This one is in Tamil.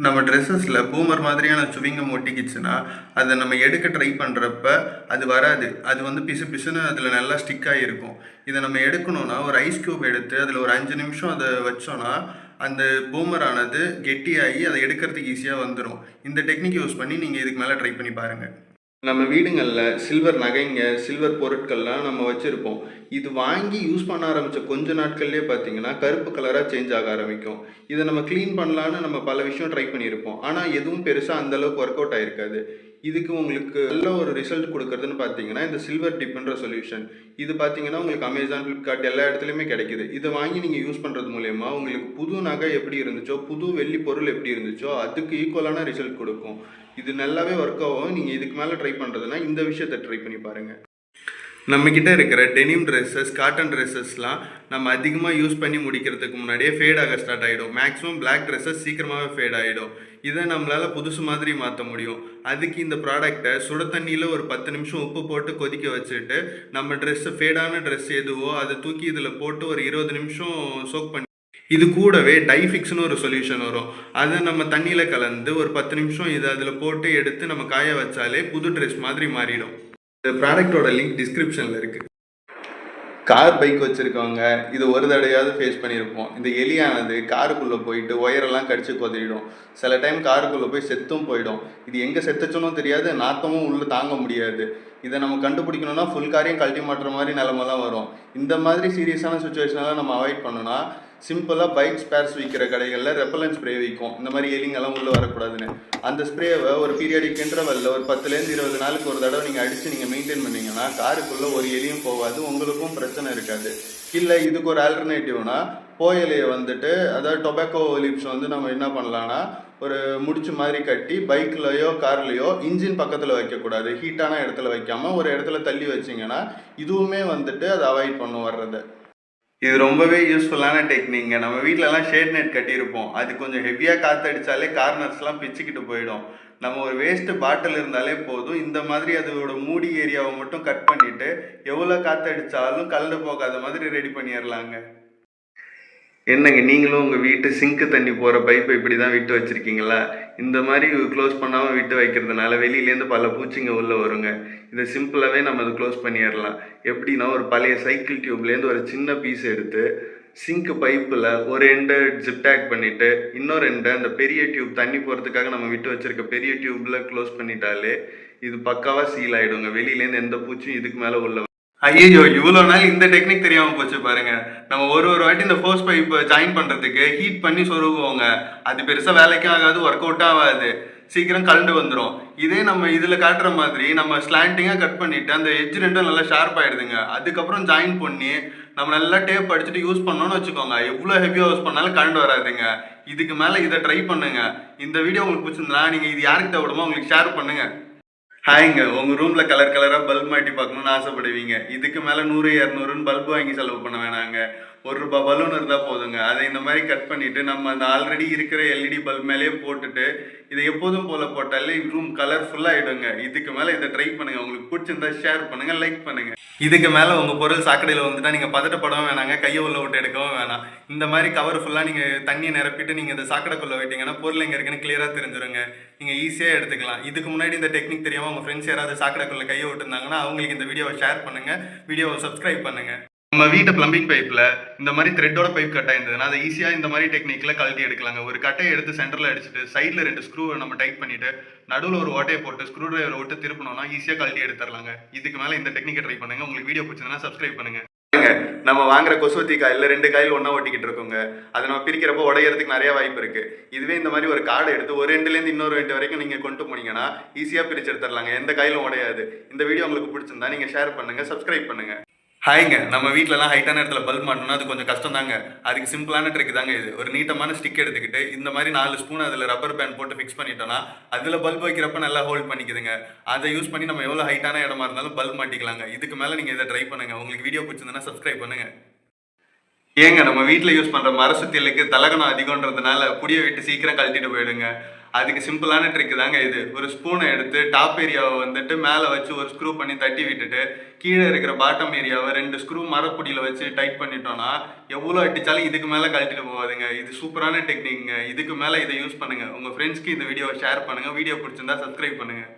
நம்ம ட்ரெஸ்ஸஸில் பூமர் மாதிரியான சுவிங்கம் ஒட்டிக்கிச்சுன்னா அதை நம்ம எடுக்க ட்ரை பண்ணுறப்ப அது வராது. அது வந்து பிசு பிசுன்னு அதில் நல்லா ஸ்டிக்காகி இருக்கும். இதை நம்ம எடுக்கணும்னா ஒரு ஐஸ் க்யூப் எடுத்து அதில் ஒரு 5 நிமிஷம் அதை வச்சோன்னா அந்த பூமரானது கெட்டியாகி அதை எடுக்கிறதுக்கு ஈஸியாக வந்துடும். இந்த டெக்னிக் யூஸ் பண்ணி நீங்கள் இதுக்கு மேலே ட்ரை பண்ணி பாருங்கள். நம்ம வீடுங்களில் சில்வர் நகைங்க, சில்வர் பொருட்கள்லாம் நம்ம வச்சுருப்போம். இது வாங்கி யூஸ் பண்ண ஆரம்பித்த கொஞ்ச நாட்கள்லேயே பார்த்தீங்கன்னா கருப்பு கலராக சேஞ்ச் ஆக ஆரம்பிக்கும். இதை நம்ம க்ளீன் பண்ணலான்னு நம்ம பல விஷயம் ட்ரை பண்ணியிருப்போம். ஆனால் எதுவும் பெருசாக அந்தளவுக்கு ஒர்க் அவுட் ஆகிருக்காது. இதுக்கு உங்களுக்கு நல்ல ஒரு ரிசல்ட் கொடுக்குறதுன்னு பார்த்தீங்கன்னா இந்த சில்வர் டிப்ன்ற சொல்யூஷன். இது பார்த்தீங்கன்னா உங்களுக்கு அமேசான், ஃப்ளிப்கார்ட் எல்லா இடத்துலையுமே கிடைக்குது. இதை வாங்கி நீங்கள் யூஸ் பண்ணுறது மூலயமா உங்களுக்கு புது நகை எப்படி இருந்துச்சோ, புது வெள்ளி பொருள் எப்படி இருந்துச்சோ அதுக்கு ஈக்குவலான ரிசல்ட் கொடுக்கும். இது நல்லாவே ஒர்க் ஆகும். நீங்கள் இதுக்கு மேலே ட்ரை பண்ணுறதுனா இந்த விஷயத்தை ட்ரை பண்ணி பாருங்கள். நம்மக்கிட்ட இருக்கிற டெனிம் ட்ரெஸ்ஸஸ், காட்டன் ட்ரெஸ்ஸஸ்லாம் நம்ம அதிகமாக யூஸ் பண்ணி முடிக்கிறதுக்கு முன்னாடியே ஃபேட் ஆக ஸ்டார்ட் ஆகிடும். மேக்ஸிமம் பிளாக் ட்ரெஸ்ஸஸ் சீக்கிரமாகவே ஃபேட் ஆகிடும். இதை நம்மளால் புதுசு மாதிரி மாற்ற முடியும். அதுக்கு இந்த ப்ராடக்டை சுட தண்ணியில் ஒரு 10 நிமிஷம் உப்பு போட்டு கொதிக்க வச்சுட்டு நம்ம ட்ரெஸ்ஸு ஃபேடான ட்ரெஸ் எதுவோ அதை தூக்கி இதில் போட்டு ஒரு 20 நிமிஷம் சோக் பண்ணி இது கூடவே டைஃபிக்ஸ்னு ஒரு சொல்யூஷன் வரும். அதை நம்ம தண்ணியில் கலந்து ஒரு 10 நிமிஷம் இதை அதில் போட்டு எடுத்து நம்ம காய வச்சாலே புது ட்ரெஸ் மாதிரி மாறிடும். இந்த ப்ராடக்டோட லிங்க் டிஸ்கிரிப்ஷனில் இருக்குது. கார், பைக் வச்சுருக்கவங்க இது ஒரு தடையாவது ஃபேஸ் பண்ணியிருப்போம். இந்த எலியானது காருக்குள்ளே போயிட்டு ஒயரெல்லாம் கடிச்சு கொதிடும். சில டைம் காருக்குள்ளே போய் செத்தும் போயிடும். இது எங்கே செத்துச்சுன்னு தெரியாது, நாத்தமும் உள்ளே தாங்க முடியாது. இதை நம்ம கண்டுபிடிக்கணும்னா ஃபுல் காரையும் கழட்டி மாட்டுற மாதிரி நிலமெல்லாம் வரும். இந்த மாதிரி சீரியஸான சுச்சுவேஷனெல்லாம் நம்ம அவாய்ட் பண்ணணும்னா சிம்பிளாக பைக் ஸ்பேர்ஸ் விற்கிற கடைகளில் ரெப்பலன் ஸ்ப்ரே விற்கும். இந்த மாதிரி எலிங்கெல்லாம் உள்ளே வரக்கூடாதுன்னு அந்த ஸ்ப்ரேவை ஒரு பீரியாடிக் இன்டர்வலில் ஒரு 10லேருந்து 20 நாளுக்கு ஒரு தடவை நீங்கள் அடித்து நீங்கள் மெயின்டைன் பண்ணிங்கன்னா காருக்குள்ளே ஒரு எலியும் போகாது, உங்களுக்கும் பிரச்சனை இருக்காது. இல்லை இதுக்கு ஒரு ஆல்டர்னேட்டிவ்னா போயலையை வந்துட்டு, அதாவது டொபாக்கோ லிப்ஸ் வந்து நம்ம என்ன பண்ணலான்னா ஒரு முடிச்சு மாதிரி கட்டி பைக்லையோ கார்லேயோ இன்ஜின் பக்கத்தில் வைக்கக்கூடாது. ஹீட்டான இடத்துல வைக்காமல் ஒரு இடத்துல தள்ளி வச்சிங்கன்னா இதுவுமே வந்துட்டு அதை அவாய்ட் பண்ணும் வர்றதை. இது ரொம்பவே யூஸ்ஃபுல்லான டெக்னிக்ங்க. நம்ம வீட்டிலலாம் ஷேட் நெட் கட்டியிருப்போம். அது கொஞ்சம் ஹெவியாக காற்றடிச்சாலே கார்னர்ஸ்லாம் பிச்சுக்கிட்டு போயிடும். நம்ம ஒரு வேஸ்ட்டு பாட்டில் இருந்தாலே போதும். இந்த மாதிரி அதோட மூடி ஏரியாவை மட்டும் கட் பண்ணிவிட்டு எவ்வளோ காற்றடிச்சாலும் கலந்து போகாத மாதிரி ரெடி பண்ணிடலாங்க. என்னங்க நீங்களும் உங்கள் வீட்டு சிங்க்கு தண்ணி போகிற பைப்பை இப்படி தான் விட்டு வச்சுருக்கீங்களா? இந்த மாதிரி க்ளோஸ் பண்ணாமல் விட்டு வைக்கிறதுனால வெளியிலேருந்து பல பூச்சிங்க உள்ளே வருங்க. இதை சிம்பிளாகவே நம்ம அதை க்ளோஸ் பண்ணிடலாம். எப்படின்னா ஒரு பழைய சைக்கிள் டியூப்லேருந்து ஒரு சின்ன பீஸ் எடுத்து சிங்க்கு பைப்பில் ஒரு எண்டை ஜிப்டாக் பண்ணிவிட்டு இன்னொரு எண்டை அந்த பெரிய டியூப் தண்ணி போகிறதுக்காக நம்ம விட்டு வச்சுருக்க பெரிய டியூப்பில் க்ளோஸ் பண்ணிட்டாலே இது பக்காவாக சீல் ஆகிடுங்க. வெளியிலேருந்து எந்த பூச்சியும் இதுக்கு மேலே உள்ள. ஐயோ, இவ்வளோ நாள் இந்த டெக்னிக் தெரியாமல் போச்சு பாருங்க. நம்ம ஒரு வாட்டி இந்த ஃபோர்ஸ் பைப் ஜாயின் பண்ணுறதுக்கு ஹீட் பண்ணி சொருகுவோங்க. அது பெருசாக வேலைக்கும் ஆகாது, ஒர்க் அவுட்டும் ஆகாது, சீக்கிரம் கலண்டு வந்துடும். இதே நம்ம இதில் காட்டுற மாதிரி நம்ம ஸ்லாண்டிங்காக கட் பண்ணிவிட்டு அந்த எட்ஜ் ரெண்டும் நல்லா ஷார்ப் ஆகிடுதுங்க. அதுக்கப்புறம் ஜாயின் பண்ணி நம்ம நல்லா டேப் அடிச்சுட்டு யூஸ் பண்ணோன்னு வச்சுக்கோங்க, எவ்வளோ ஹெவியாக யூஸ் பண்ணாலும் கரண்ட் வராதுங்க. இதுக்கு மேலே இதை ட்ரை பண்ணுங்க. இந்த வீடியோ உங்களுக்கு பிடிச்சிருந்தா நீங்கள் இது யாருக்கு தேவைப்படுமோ உங்களுக்கு ஷேர் பண்ணுங்கள். ஹாய்ங்க, உங்கள் ரூமில் கலர் கலராக பல்ப் மாட்டி பார்க்கணுன்னு ஆசைப்படுவீங்க. இதுக்கு மேலே 100, 200ன்னு பல்பு வாங்கி செலவு பண்ண வேணாங்க. ₹1 பலூன் இருந்தால் போதுங்க. அதை இந்த மாதிரி கட் பண்ணிவிட்டு நம்ம அந்த ஆல்ரெடி இருக்கிற எல்இடி பல்ப் மேலேயே போட்டுட்டு இதை எப்போதும் போல் போட்டாலே ரூம் கலர்ஃபுல்லாகிடுங்க. இதுக்கு மேலே இதை ட்ரை பண்ணுங்கள். உங்களுக்கு பிடிச்சிருந்தா ஷேர் பண்ணுங்கள், லைக் பண்ணுங்கள். இதுக்கு மேலே உங்கள் பொருள் சாக்கடையில் வந்துட்டால் நீங்கள் பதட்டப்படவும் வேணாங்க, கையை உள்ள விட்டு எடுக்கவும் வேணாம். இந்த மாதிரி கவர் ஃபுல்லாக நீங்கள் தண்ணியை நிரப்பிட்டு நீங்கள் இந்த சாக்கடைக்குள்ளே விட்டீங்கன்னா பொருள் எங்கே இருக்குன்னு கிளியராக தெரிஞ்சிருங்க. நீங்கள் ஈஸியாக எடுத்துக்கலாம். இதுக்கு முன்னாடி இந்த டெக்னிக் தெரியாமல் உங்கள் ஃப்ரெண்ட்ஸ் யாராவது சாக்கடைக்குள்ளே கையை விட்டுருந்தாங்கன்னா அவங்களுக்கு இந்த வீடியோவை ஷேர் பண்ணுங்கள், வீடியோவை சப்ஸ்கிரைப் பண்ணுங்கள். நம்ம வீட்டு பிளம்பிங் பைப்பில் இந்த மாதிரி த்ரெட்டோட பைப் கட் ஆயிருந்ததுன்னா அதை ஈஸியாக இந்த மாதிரி டெக்னிக்கில் கழட்டி எடுக்கலாங்க. ஒரு கட்டையை எடுத்து சென்டரில் அடிச்சுட்டு சைடில் 2 ஸ்க்ரூவை நம்ம டைட் பண்ணிவிட்டு நடுவில் ஒரு ஓட்டையை போட்டு ஸ்க்ரூ டிரைவரை விட்டு திருப்பணும்னா ஈஸியாக கழட்டி எடுத்துடலாங்க. இதுக்கு மேலே இந்த டெக்னிக்கை ட்ரை பண்ணுங்கள். உங்களுக்கு வீடியோ பிடிச்சதுன்னா சப்ஸ்கிரைப் பண்ணுங்கள். நம்ம வாங்குற கொசுவத்தி காயில் 2 காயில் ஒன்றா ஒட்டிக்கிட்டு இருக்கோங்க. அதை நம்ம பிரிக்கிறப்போ உடையிறதுக்கு நிறைய வாய்ப்பு இருக்குது. இதுவே இந்த மாதிரி ஒரு கார்டு எடுத்து ஒரு எண்டுலேருந்து இன்னொரு எண்டு வரைக்கும் நீங்கள் கொண்டு போனீங்கன்னா ஈஸியாக பிரித்து எடுத்துடலாங்க. எந்த காயிலும் உடையாது. இந்த வீடியோ உங்களுக்கு பிடிச்சிருந்தா நீங்கள் ஷேர் பண்ணுங்கள், சப்ஸ்கிரைப் பண்ணுங்கள். ஹாய்ங்க, நம்ம வீட்டிலலாம் ஹைட்டான இடத்துல பல்ப் மாட்டோம்னா அது கொஞ்சம் கஷ்டம் தாங்க. அதுக்கு சிம்பிளான ட்ரிக் தாங்க இது. ஒரு நீட்டமான ஸ்டிக் எடுத்துக்கிட்டு இந்த மாதிரி 4 ஸ்பூன் அதில் ரப்பர் பேண்ட் போட்டு ஃபிக்ஸ் பண்ணிட்டோம்னா அதில் பல்ப் வைக்கிறப்ப நல்லா ஹோல்ட் பண்ணிக்குதுங்க. அதை யூஸ் பண்ணி நம்ம எவ்வளோ ஹைட்டான இடமா இருந்தாலும் பல்ப் மாட்டிக்கலாங்க. இதுக்கு மேலே நீங்கள் இதை ட்ரை பண்ணுங்கள். உங்களுக்கு வீடியோ பிடிச்சிருந்ததுன்னா சப்ஸ்கிரைப் பண்ணுங்கள். ஏங்க நம்ம வீட்டில் யூஸ் பண்ணுற மர சுத்தியலுக்கு தலகணம் அதிகன்றதுனால புடியை விட்டு சீக்கிரம் கழட்டிட்டு போயிடுங்க. அதுக்கு சிம்பிளான ட்ரிக் தாங்க இது. ஒரு ஸ்பூனை எடுத்து டாப் ஏரியாவை வந்துட்டு மேலே வச்சு ஒரு ஸ்க்ரூ பண்ணி தட்டி விட்டுட்டு கீழே இருக்கிற பாட்டம் ஏரியாவை 2 ஸ்க்ரூ மரப்பொடியில் வச்சு டைட் பண்ணிட்டோம்னா எவ்வளோ அடித்தாலும் இதுக்கு மேலே கழட்டிட்டு போகாதுங்க. இது சூப்பரான டெக்னிக்ங்க. இதுக்கு மேலே இதை யூஸ் பண்ணுங்கள். உங்கள் ஃப்ரெண்ட்ஸ்க்கு இந்த வீடியோவை ஷேர் பண்ணுங்கள். வீடியோ பிடிச்சிருந்தா சப்ஸ்கிரைப் பண்ணுங்கள்.